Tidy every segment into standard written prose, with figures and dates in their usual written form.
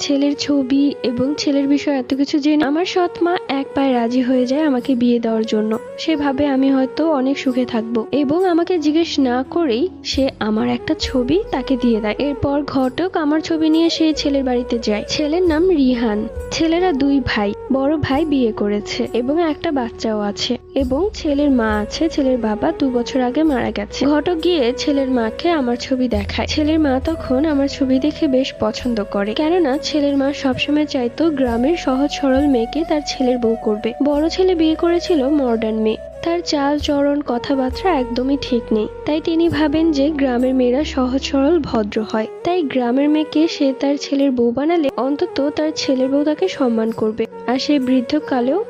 ছেলের ছবি এবং ছেলের বিষয়ে এত কিছু জেনে আমার সৎ মা এক পায়ে রাজি হয়ে যায় আমাকে বিয়ে দেওয়ার জন্য। সে ভাবে আমি হয়তো অনেক সুখে থাকবো এবং আমাকে জিজ্ঞেস না করেই সে আমার একটা ছবি তাকে দিয়ে দেয়। এরপর ঘটক আমার ছবি নিয়ে সেই ছেলের বাড়িতে যায়। ছেলের নাম রিহান। ছেলেরা দুই ভাই, বড় ভাই বিয়ে করেছে এবং একটা বাচ্চাও আছে এবং ছেলের মা আছে। ছেলের বাবা 2 বছর আগে মারা গেছে। ঘটক গিয়ে ছেলের মাকে আমার ছবি দেখায়। ছেলের মা তখন আমার ছবি দেখে বেশ পছন্দ করে, কেননা ছেলের মা সবসময় চাইতো গ্রামের সহজ সরল মেয়েকে তার ছেলের বউ করবে। বড় ছেলে বিয়ে করেছিল মডার্ন মেয়ে, তার চাল চরণ কথাবার্তা একদমই ঠিক নেই। তাই তিনি ভাবেন যে গ্রামের মেয়েরা সহজ সরল ভদ্র হয়, তাই গ্রামের মেয়েকে সে তার ছেলের বউ বানালে অন্তত তার ছেলের বউ তাকে সম্মান করবে আর সে বৃদ্ধকালেও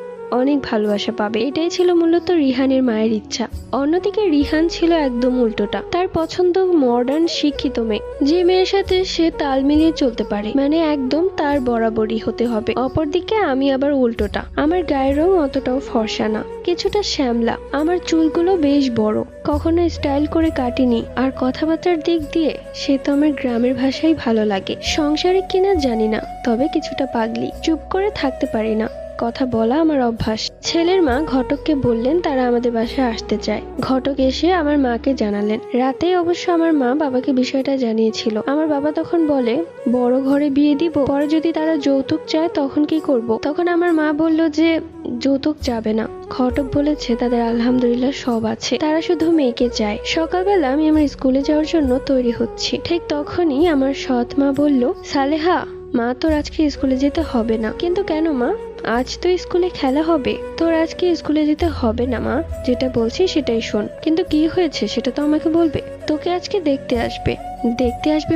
অনেক ভালোবাসা পাবে। এটাই ছিল মূলত রিহানের মায়ের ইচ্ছা। অন্যদিকে রিহান ছিল একদম উল্টোটা। তার পছন্দ মডার্ন শিক্ষিত মেয়ে, যে মেয়ের সাথে সে তাল মিলিয়ে চলতে পারে, মানে একদম তার বরাবরই হতে হবে। অপরদিকে আমি আবার উল্টোটা। আমার গায়ের রং অতটাও ফর্সা না, কিছুটা শ্যামলা। আমার চুলগুলো বেশ বড়, কখনো স্টাইল করে কাটিনি। আর কথাবার্তার দিক দিয়ে সে তো আমার গ্রামের ভাষাই ভালো লাগে। সংসারে কিনা জানি না, তবে কিছুটা পাগলি। চুপ করে থাকতে পারি না, কথা বলা আমার অভ্যাস। ছেলের মা ঘটককে বললেন তারা আমাদের বাসায় আসতে চায়। ঘটক এসে আমার মাকে জানালেন। রাতেই অবশ্য আমার মা বাবাকে বিষয়টা জানিয়েছিল। আমার বাবা তখন বলে, বড় ঘরে বিয়ে দিব, পরে যদি তারা যৌতুক চায় তখন কি করব? তখন আমার মা বলল যে যৌতুক যাবে না। ঘটক বলেছে তাদের আলহামদুলিল্লাহ সব আছে, তারা শুধু মেয়েকে চায়। সকালবেলা আমি আমার স্কুলে যাওয়ার জন্য তৈরি হচ্ছি, ঠিক তখনই আমার সৎ মা বলল, সালেহা, মা তোর আজকে স্কুলে যেতে হবে না। কিন্তু কেন মা? আজ তো স্কুলে খেলা হবে। তোর আজকে স্কুলে যেতে হবে না মা, যেটা বলছি সেটাই শোন। কিন্তু কি হয়েছে সেটা তো আমাকে বলবে। তোকে আজকে দেখতে আসবে। দেখতে আসবে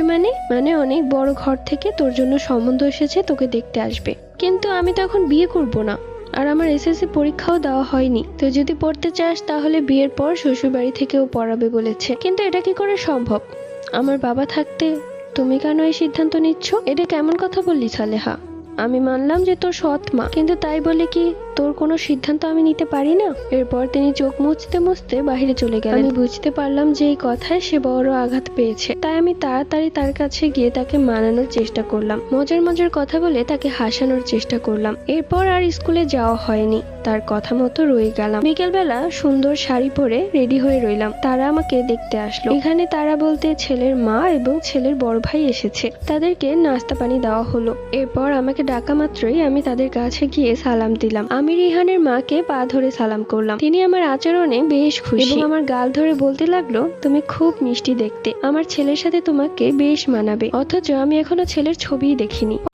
মানে অনেক বড় ঘর থেকে তোর জন্য সম্বন্ধ এসেছে, তোকে দেখতে আসবে। কিন্তু আমি তো এখন বিয়ে করব না, আর আমার এসএসসি পরীক্ষাও দেওয়া হয়নি। তুই যদি পড়তে চাস তাহলে বিয়ের পর শ্বশুর বাড়ি থেকেও পড়াবে বলেছে। কিন্তু এটা কি করে সম্ভব? আমার বাবা থাকতে তুমি কেন এই সিদ্ধান্ত নিচ্ছ? এটা কেমন কথা বললি সালেহা? আমি মানলাম যে তোর সৎ মা, কিন্তু তাই বলে কি তোর কোনো সিদ্ধান্ত আমি নিতে পারি না? এরপর তিনি চোখ মুছতে মুছতে বাহিরে চলে গেলেন। আমি বুঝতে পারলাম যে এই কথায় সে বড় আঘাত পেয়েছে। তাই আমি তাড়াতাড়ি তার কাছে গিয়ে তাকে মানানোর চেষ্টা করলাম। মজার মজার কথা বলে তাকে হাসানোর চেষ্টা করলাম। এরপর আর স্কুলে যাওয়া হয়নি, তার কথা মতো রয়ে গেলাম। বিকেলবেলা সুন্দর শাড়ি পরে রেডি হয়ে রইলাম। তারা আমাকে দেখতে আসলো। এখানে তারা বলতে ছেলের মা এবং ছেলের বড় ভাই এসেছে। তাদেরকে নাস্তা পানি দেওয়া হলো। এরপর আমাকে ডাকা মাত্রই আমি তাদের কাছে গিয়ে সালাম দিলাম। আমি রিহানের মাকে পা ধরে সালাম করলাম। তিনি আমার আচরণে বেশ খুশি এবং আমার গাল ধরে বলতে লাগলো, তুমি খুব মিষ্টি দেখতে, আমার ছেলের সাথে তোমাকে বেশ মানাবে। অথচ আমি এখনো ছেলের ছবিই দেখিনি।